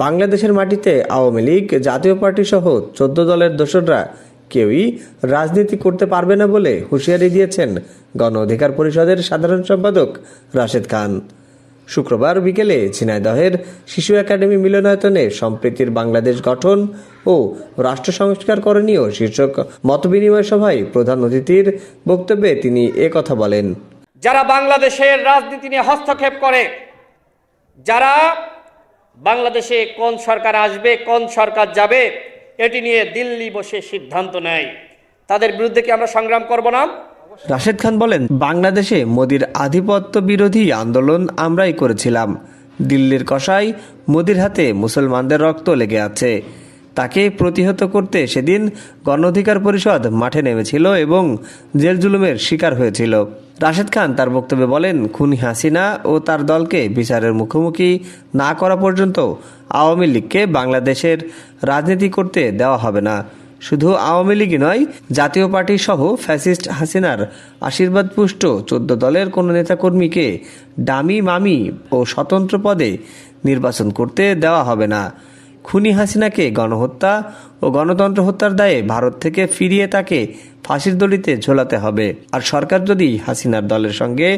বাংলাদেশের মাটিতে আওয়ামী লীগ, জাতীয় পার্টি সহ 14 দলের দোসররা কেউই রাজনীতি করতে পারবে না বলে হুঁশিয়ারি দিয়েছেন গণ অধিকার পরিষদের সাধারণ সম্পাদক রাশেদ খান। শুক্রবার বিকেলে ঝিনাইদহের শিশু একাডেমি মিলনায়তনে সম্প্রীতির বাংলাদেশ গঠন ও রাষ্ট্র সংস্কার করণীয় শীর্ষক মতবিনিময় সভায় প্রধান অতিথির বক্তব্যে তিনি কথা বলেন। যারা বাংলাদেশের রাজনীতি নিয়ে হস্তক্ষেপ করে, যারা বাংলাদেশে কোন সরকার আসবে, কোন সরকার যাবে, এটি নিয়ে দিল্লি বসে সিদ্ধান্ত নেয়, তাদের বিরুদ্ধে কি আমরা সংগ্রাম করব না? রাশেদ খান বলেন, বাংলাদেশে মোদির আধিপত্য বিরোধী আন্দোলন আমরাই করেছিলাম। দিল্লির কসাই মোদির হাতে মুসলমানদের রক্ত লেগে আছে। তাকে প্রতিহত করতে সেদিন গণ অধিকার পরিষদ মাঠে নেমেছিল এবং জেল জুলুমের শিকার হয়েছিল। রাশেদ খান তার বক্তব্যে বলেন, খুনি হাসিনা ও তার দলকে বিচারের মুখোমুখি না করা পর্যন্ত আওয়ামী লীগকে বাংলাদেশের রাজনীতি করতে দেওয়া হবে না। শুধু আওয়ামী লীগই নয়, জাতীয় পার্টি সহ ফ্যাসিস্ট হাসিনার আশীর্বাদপুষ্ট 14 দলের কোনো নেতাকর্মীকে ডামি, মামি ও স্বতন্ত্র পদে নির্বাচন করতে দেওয়া হবে না। খুনি হাসিনাকে গণহত্যা ও গণতন্ত্র হত্যার দায়ে ভারত থেকে ফিরিয়ে তাকে ফাঁসির দড়িতে ঝোলাতে হবে। আর সরকার যদি হাসিনার দলের সঙ্গে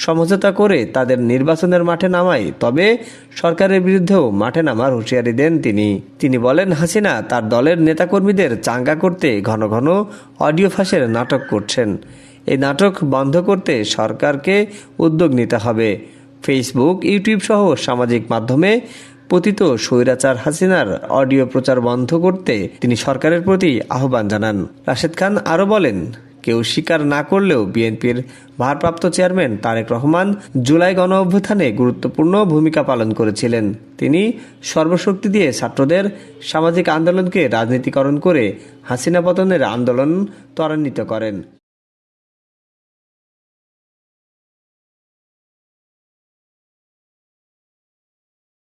সমঝোতা করে তাদের নির্বাচনের মাঠে নামায়, তবে সরকারের বিরুদ্ধেও মাঠে নামার হুঁশিয়ারি দেন তিনি বলেন, হাসিনা তার দলের নেতাকর্মীদের চাঙ্গা করতে ঘন ঘন অডিও ফাঁসের নাটক করছেন। এই নাটক বন্ধ করতে সরকারকে উদ্যোগ নিতে হবে। ফেসবুক, ইউটিউব সহ সামাজিক মাধ্যমে পতিত স্বৈরাচার হাসিনার অডিও প্রচার বন্ধ করতে তিনি সরকারের প্রতি আহ্বান জানান। রাশেদ খান আরও বলেন, কেউ স্বীকার না করলেও বিএনপির ভারপ্রাপ্ত চেয়ারম্যান তারেক রহমান জুলাই গণ অভ্যুত্থানে গুরুত্বপূর্ণ ভূমিকা পালন করেছিলেন। তিনি সর্বশক্তি দিয়ে ছাত্রদের সামাজিক আন্দোলনকে রাজনীতিকরণ করে হাসিনা পতনের আন্দোলন ত্বরান্বিত করেন।